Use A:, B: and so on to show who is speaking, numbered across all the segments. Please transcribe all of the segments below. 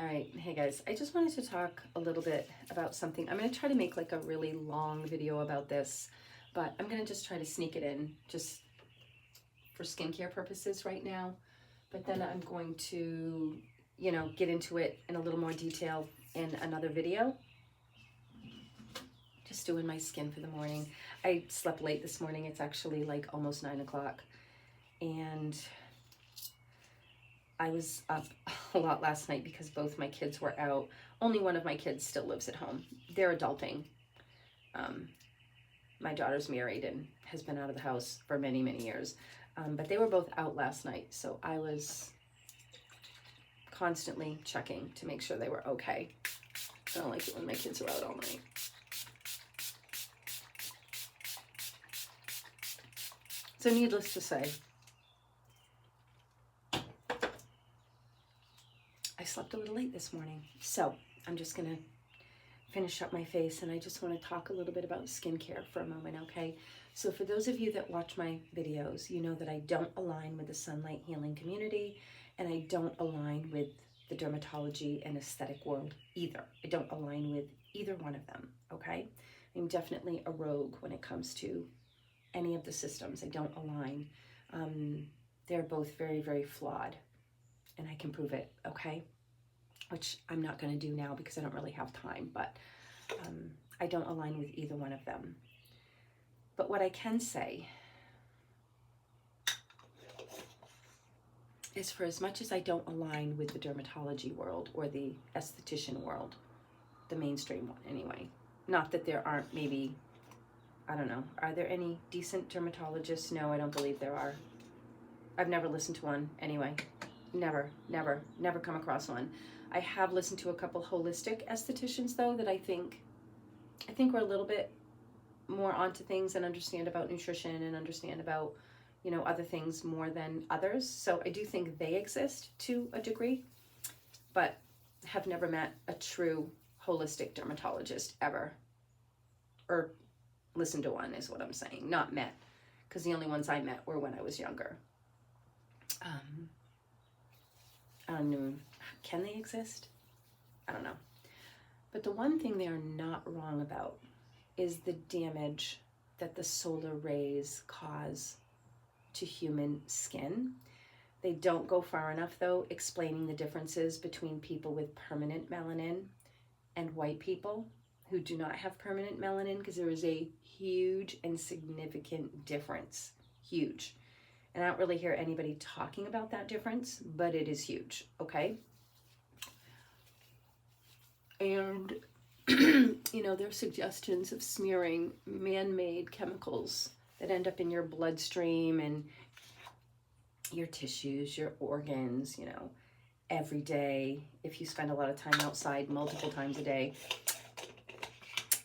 A: All right, hey guys, I just wanted to talk a little bit about something. I'm going to try to make like a really long video about this, but I'm going to just try to sneak it in just for skincare purposes right now. But then I'm going to, get into it in a little more detail in another video. Just doing my skin for the morning. I slept late this morning. It's actually like almost 9 o'clock. And I was up a lot last night because both my kids were out. Only one of my kids still lives at home. They're adulting. My daughter's married and has been out of the house for many, many years. But they were both out last night, so I was constantly checking to make sure they were okay. I don't like it when my kids are out all night. So needless to say, I slept a little late this morning. So I'm just going to finish up my face, and I just want to talk a little bit about skincare for a moment, okay? So for those of you that watch my videos, you know that I don't align with the sunlight healing community, and I don't align with the dermatology and aesthetic world either. I don't align with either one of them, okay? I'm definitely a rogue when it comes to any of the systems. I don't align. They're both very, very flawed, and I can prove it, okay? Which I'm not going to do now because I don't really have time, but I don't align with either one of them. But what I can say is, for as much as I don't align with the dermatology world or the esthetician world, the mainstream one anyway, not that there aren't maybe, I don't know, are there any decent dermatologists? No, I don't believe there are. I've never listened to one anyway. Never come across one. I have listened to a couple holistic estheticians though that I think we're a little bit more onto things and understand about nutrition and understand about, other things more than others. So I do think they exist to a degree, but have never met a true holistic dermatologist ever, or listened to one is what I'm saying, not met, because the only ones I met were when I was younger. I don't know, can they exist? I don't know. But the one thing they are not wrong about is the damage that the solar rays cause to human skin. They don't go far enough, though, explaining the differences between people with permanent melanin and white people who do not have permanent melanin, because there is a huge and significant difference. Huge. And I don't really hear anybody talking about that difference, but it is huge, okay? And, there are suggestions of smearing man-made chemicals that end up in your bloodstream and your tissues, your organs, every day. If you spend a lot of time outside multiple times a day,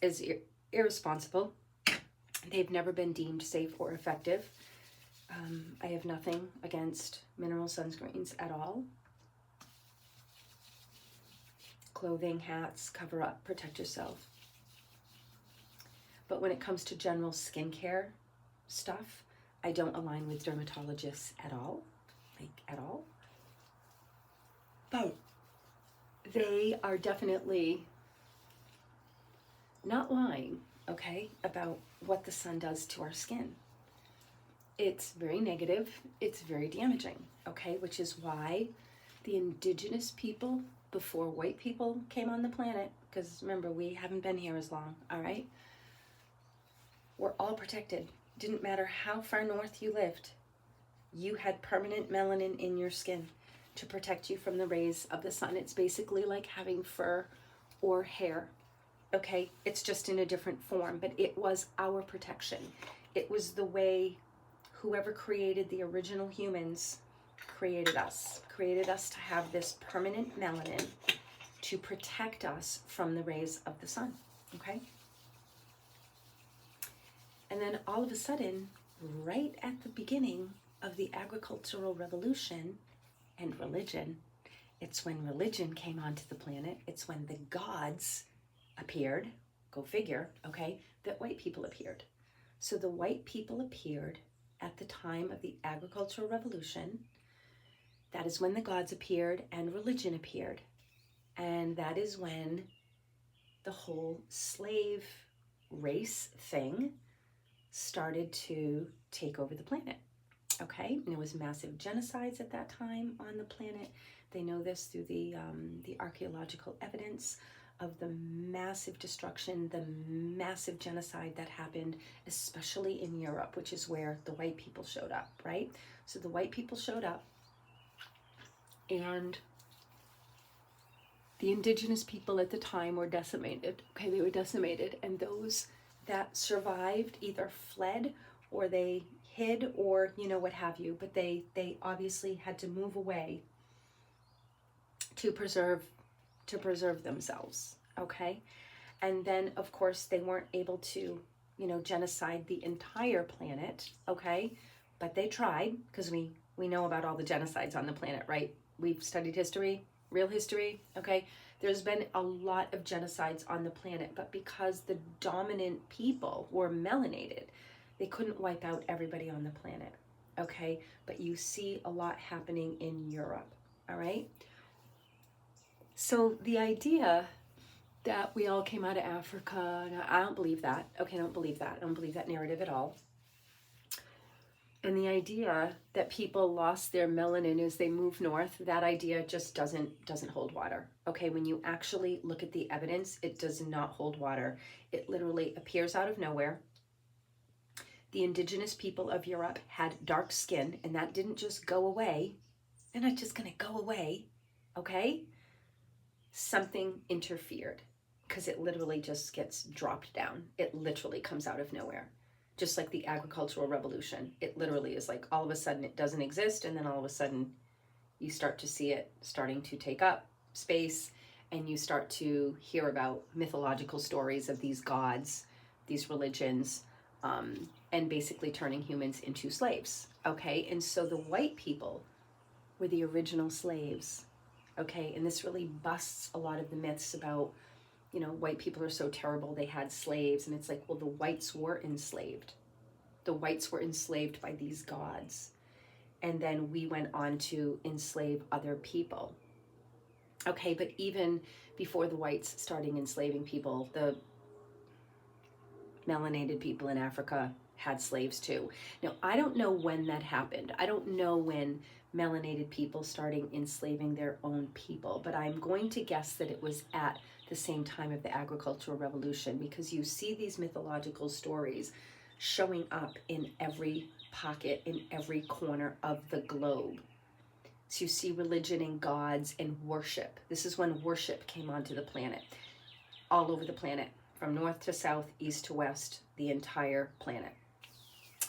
A: is irresponsible. They've never been deemed safe or effective. I have nothing against mineral sunscreens at all. Clothing, hats, cover up, protect yourself. But when it comes to general skincare stuff, I don't align with dermatologists at all, at all. But they are definitely not lying, okay, about what the sun does to our skin. It's very negative, it's very damaging, okay, which is why the indigenous people before white people came on the planet, because remember, we haven't been here as long, all right? We're all protected. Didn't matter how far north you lived, you had permanent melanin in your skin to protect you from the rays of the sun. It's basically like having fur or hair, okay? It's just in a different form, but it was our protection. It was the way whoever created the original humans created us to have this permanent melanin to protect us from the rays of the sun, okay? And then all of a sudden, right at the beginning of the agricultural revolution and religion, it's when religion came onto the planet, it's when the gods appeared, go figure, okay, that white people appeared. So the white people appeared at the time of the agricultural revolution. That is when the gods appeared and religion appeared. And that is when the whole slave race thing started to take over the planet. Okay, and there was massive genocides at that time on the planet. They know this through the archaeological evidence of the massive destruction, the massive genocide that happened, especially in Europe, which is where the white people showed up, right? So the white people showed up, and the indigenous people at the time were decimated. Okay, they were decimated, and those that survived either fled or they hid, or what have you, but they obviously had to move away to preserve themselves. Okay, and then of course they weren't able to genocide the entire planet. Okay, but they tried, because we know about all the genocides on the planet, right? We've studied history, real history. Okay, there's been a lot of genocides on the planet, but because the dominant people were melanated, they couldn't wipe out everybody on the planet. Okay, but you see a lot happening in Europe. All right, so the idea that we all came out of Africa, I don't believe that. Okay, I don't believe that. I don't believe that narrative at all. And the idea that people lost their melanin as they move north, that idea just doesn't hold water. Okay, when you actually look at the evidence, it does not hold water. It literally appears out of nowhere. The indigenous people of Europe had dark skin, and that didn't just go away. They're not just going to go away, okay? Something interfered, because it literally just gets dropped down. It literally comes out of nowhere. Just like the agricultural revolution. It literally is like all of a sudden it doesn't exist, and then all of a sudden you start to see it starting to take up space, and you start to hear about mythological stories of these gods, these religions, and basically turning humans into slaves. Okay, and so the white people were the original slaves. Okay, and this really busts a lot of the myths about, white people are so terrible, they had slaves. And it's like, well, the whites were enslaved. The whites were enslaved by these gods. And then we went on to enslave other people. Okay, but even before the whites starting enslaving people, the melanated people in Africa had slaves too. Now, I don't know when that happened. I don't know when melanated people starting enslaving their own people, but I'm going to guess that it was at the same time of the agricultural revolution, because you see these mythological stories showing up in every pocket, in every corner of the globe. So you see religion and gods and worship. This is when worship came onto the planet, all over the planet, from north to south, east to west, the entire planet.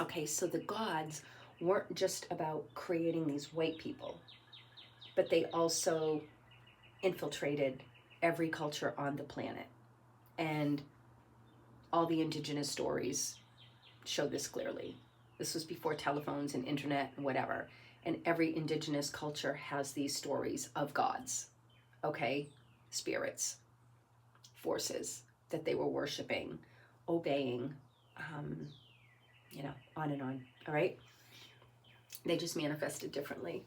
A: Okay, so the gods weren't just about creating these white people, but they also infiltrated every culture on the planet. And all the indigenous stories show this clearly. This was before telephones and internet and whatever. And every indigenous culture has these stories of gods, okay? Spirits, forces that they were worshiping, obeying, on and on, all right? They just manifested differently.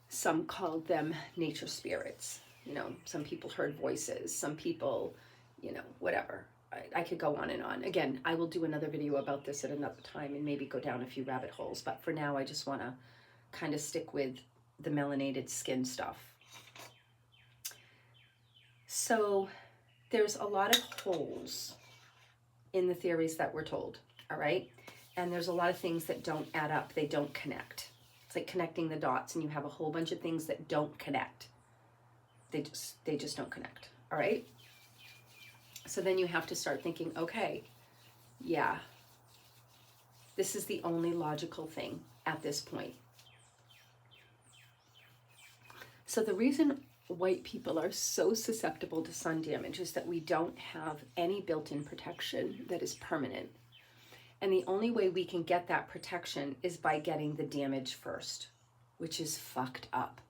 A: Some called them nature spirits. Some people heard voices. Some people, whatever. I could go on and on. Again, I will do another video about this at another time and maybe go down a few rabbit holes. But for now, I just want to kind of stick with the melanated skin stuff. So there's a lot of holes in the theories that we're told, all right? And there's a lot of things that don't add up. They don't connect. It's like connecting the dots, and you have a whole bunch of things that don't connect. They just don't connect, all right? So then you have to start thinking, okay, yeah, this is the only logical thing at this point. So the reason white people are so susceptible to sun damage is that we don't have any built-in protection that is permanent. And the only way we can get that protection is by getting the damage first, which is fucked up.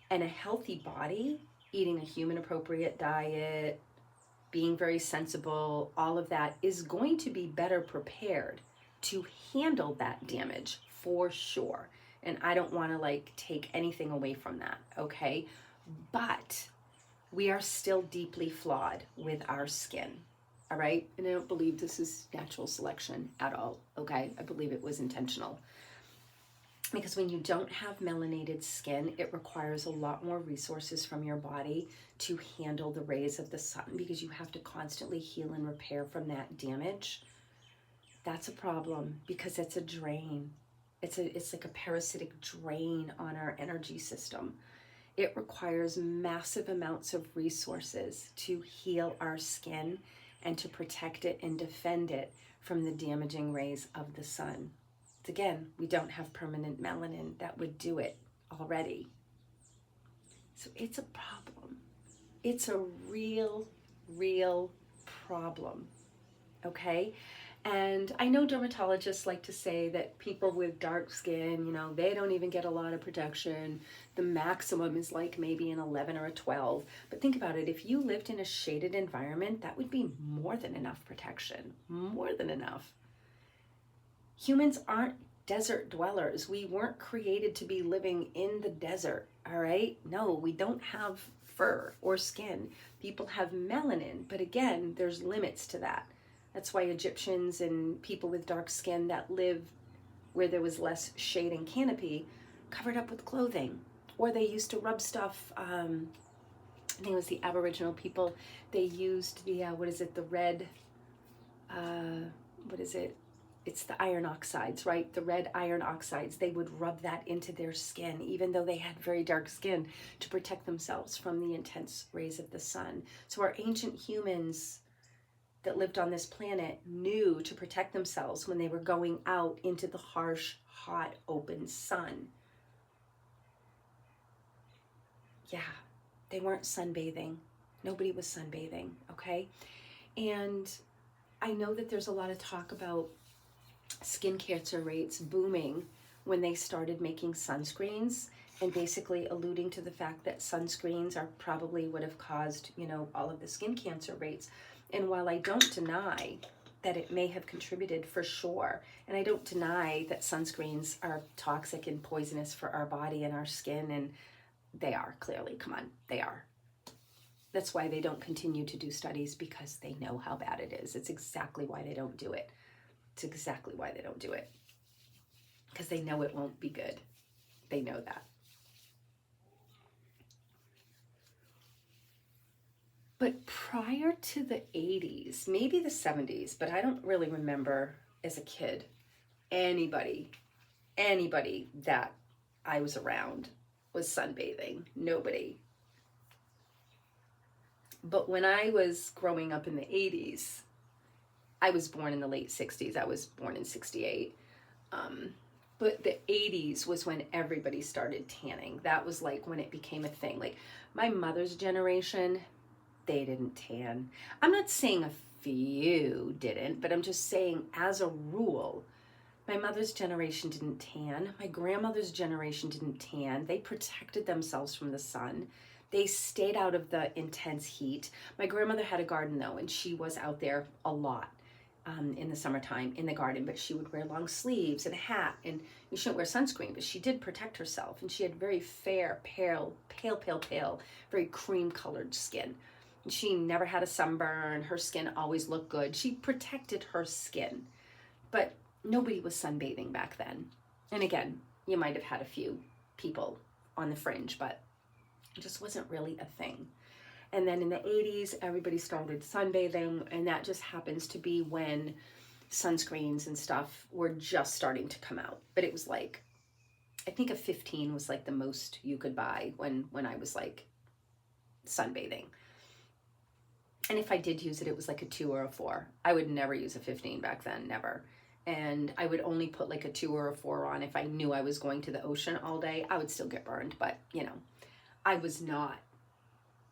A: And a healthy body, eating a human-appropriate diet, being very sensible, all of that is going to be better prepared to handle that damage for sure. And I don't want to take anything away from that, okay? But we are still deeply flawed with our skin. All right. And I don't believe this is natural selection at all. Okay. I believe it was intentional. Because when you don't have melanated skin, it requires a lot more resources from your body to handle the rays of the sun, because you have to constantly heal and repair from that damage. That's a problem, because it's a drain. It's like a parasitic drain on our energy system. It requires massive amounts of resources to heal our skin and to protect it and defend it from the damaging rays of the sun. Again, we don't have permanent melanin that would do it already. So it's a problem. It's a real, real problem. Okay? And I know dermatologists like to say that people with dark skin, they don't even get a lot of protection. The maximum is like maybe an 11 or a 12. But think about it. If you lived in a shaded environment, that would be more than enough protection. More than enough. Humans aren't desert dwellers. We weren't created to be living in the desert, all right? No, we don't have fur or skin. People have melanin, but again, there's limits to that. That's why Egyptians and people with dark skin that live where there was less shade and canopy covered up with clothing. Or they used to rub stuff, I think it was the Aboriginal people, they used the, the red, it's the iron oxides, right? The red iron oxides. They would rub that into their skin, even though they had very dark skin, to protect themselves from the intense rays of the sun. So our ancient humans that lived on this planet knew to protect themselves when they were going out into the harsh, hot, open sun. Yeah, they weren't sunbathing. Nobody was sunbathing, okay? And I know that there's a lot of talk about skin cancer rates booming when they started making sunscreens, and basically alluding to the fact that sunscreens are probably would have caused, all of the skin cancer rates. And while I don't deny that it may have contributed for sure, and I don't deny that sunscreens are toxic and poisonous for our body and our skin, and they are, clearly, come on, they are. That's why they don't continue to do studies, because they know how bad it is. It's exactly why they don't do it. It's exactly why they don't do it. Because they know it won't be good. They know that. But prior to the 80s, maybe the 70s, but I don't really remember as a kid, anybody that I was around was sunbathing. Nobody. But when I was growing up in the 80s, I was born in the late 60s. I was born in 68. But the 80s was when everybody started tanning. That was like when it became a thing. Like my mother's generation, they didn't tan. I'm not saying a few didn't, but I'm just saying as a rule, my mother's generation didn't tan. My grandmother's generation didn't tan. They protected themselves from the sun. They stayed out of the intense heat. My grandmother had a garden though, and she was out there a lot. In the summertime in the garden, but she would wear long sleeves and a hat, and you shouldn't wear sunscreen, but she did protect herself, and she had very fair, pale, very cream colored skin. And she never had a sunburn. Her skin always looked good. She protected her skin, but nobody was sunbathing back then. And again, you might have had a few people on the fringe, but it just wasn't really a thing. And then in the 80s, everybody started sunbathing, and that just happens to be when sunscreens and stuff were just starting to come out. But it was like, I think a 15 was like the most you could buy when I was like sunbathing. And if I did use it, it was like a 2 or a 4. I would never use a 15 back then, never. And I would only put like a 2 or a 4 on if I knew I was going to the ocean all day. I would still get burned, but I was not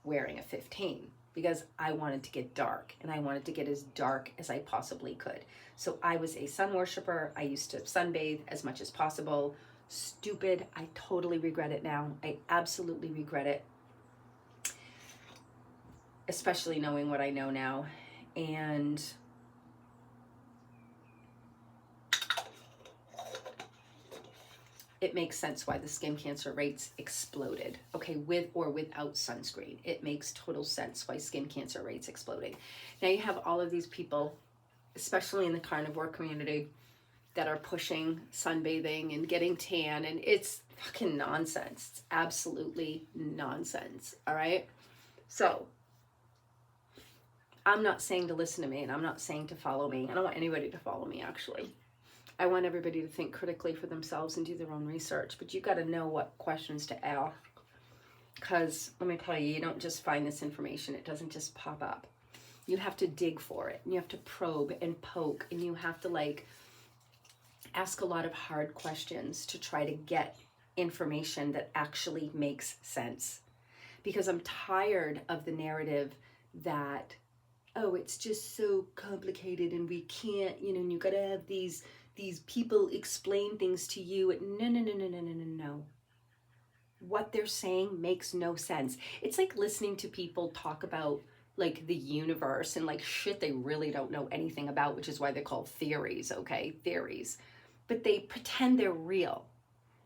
A: wearing a 15 because I wanted to get dark, and I wanted to get as dark as I possibly could. So I was a sun worshiper. I used to sunbathe as much as possible. Stupid. I totally regret it now. I absolutely regret it, especially knowing what I know now. And it makes sense why the skin cancer rates exploded. Okay, with or without sunscreen, it makes total sense why skin cancer rates exploding. Now you have all of these people, especially in the carnivore community, that are pushing sunbathing and getting tan, and it's fucking nonsense. It's absolutely nonsense. All right, so I'm not saying to listen to me, and I'm not saying to follow me. I don't want anybody to follow me, actually. I want everybody to think critically for themselves and do their own research, but you got to know what questions to ask, because let me tell you, you don't just find this information. It doesn't just pop up. You have to dig for it, and you have to probe and poke, and you have to like ask a lot of hard questions to try to get information that actually makes sense. Because I'm tired of the narrative that, oh, it's just so complicated and we can't, and you got to have these people explain things to you. No. What they're saying makes no sense. It's like listening to people talk about like the universe and like shit they really don't know anything about, which is why they're called theories, okay? Theories. But they pretend they're real.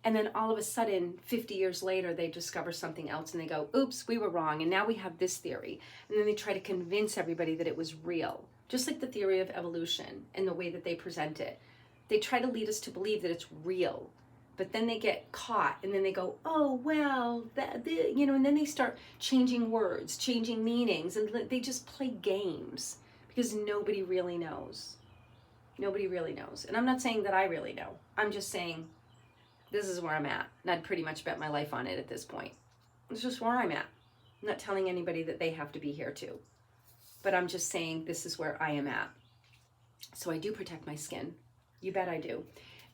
A: And then all of a sudden, 50 years later, they discover something else and they go, oops, we were wrong. And now we have this theory. And then they try to convince everybody that it was real. Just like the theory of evolution and the way that they present it. They try to lead us to believe that it's real. But then they get caught and then they go, oh, well, and then they start changing words, changing meanings. And they just play games because nobody really knows. Nobody really knows. And I'm not saying that I really know. I'm just saying this is where I'm at. And I'd pretty much bet my life on it at this point. It's just where I'm at. I'm not telling anybody that they have to be here too. But I'm just saying this is where I am at. So I do protect my skin. You bet I do.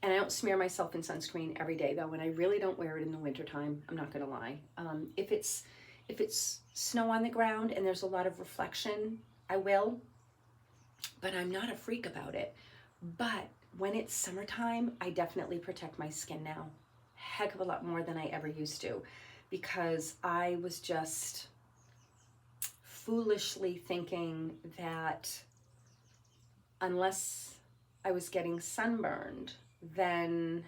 A: And I don't smear myself in sunscreen every day though. And I really don't wear it in the wintertime. I'm not going to lie. If it's snow on the ground and there's a lot of reflection, I will. But I'm not a freak about it. But when it's summertime, I definitely protect my skin now. Heck of a lot more than I ever used to. Because I was just foolishly thinking that unless I was getting sunburned, then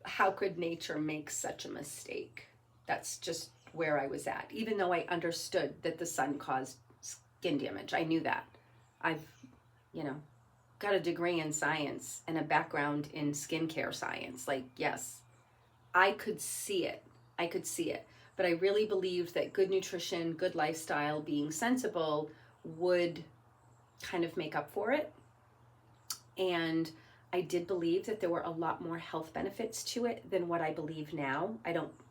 A: how could nature make such a mistake? That's just where I was at. Even though I understood that the sun caused skin damage. I knew that. I've, got a degree in science and a background in skincare science. Like, yes, I could see it. But I really believed that good nutrition, good lifestyle, being sensible would kind of make up for it. And I did believe that there were a lot more health benefits to it than what I believe now.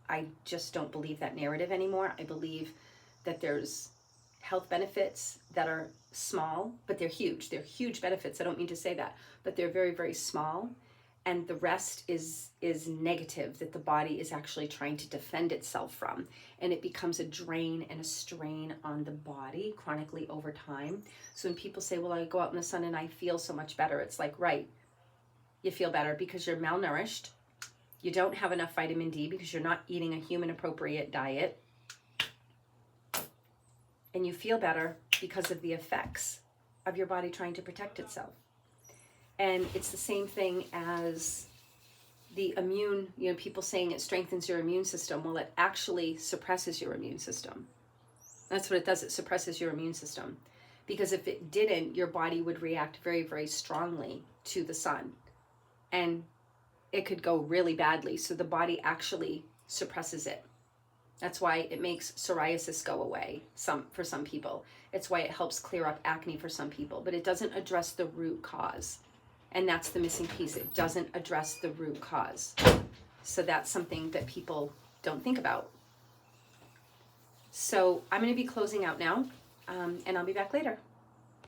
A: I just don't believe that narrative anymore. I believe that there's health benefits that are small, but they're huge. They're huge benefits. I don't mean to say that, but they're very, very small. And the rest is negative that the body is actually trying to defend itself from. And it becomes a drain and a strain on the body chronically over time. So when people say, well, I go out in the sun and I feel so much better, it's like, right, you feel better because you're malnourished. You don't have enough vitamin D because you're not eating a human appropriate diet. And you feel better because of the effects of your body trying to protect itself. And it's the same thing as the immune, people saying it strengthens your immune system. Well, it actually suppresses your immune system. That's what it does. It suppresses your immune system. Because if it didn't, your body would react very, very strongly to the sun. And it could go really badly. So the body actually suppresses it. That's why it makes psoriasis go away for some people. It's why it helps clear up acne for some people. But it doesn't address the root cause. And that's the missing piece. It doesn't address the root cause. So that's something that people don't think about. So I'm going to be closing out now, and I'll be back later.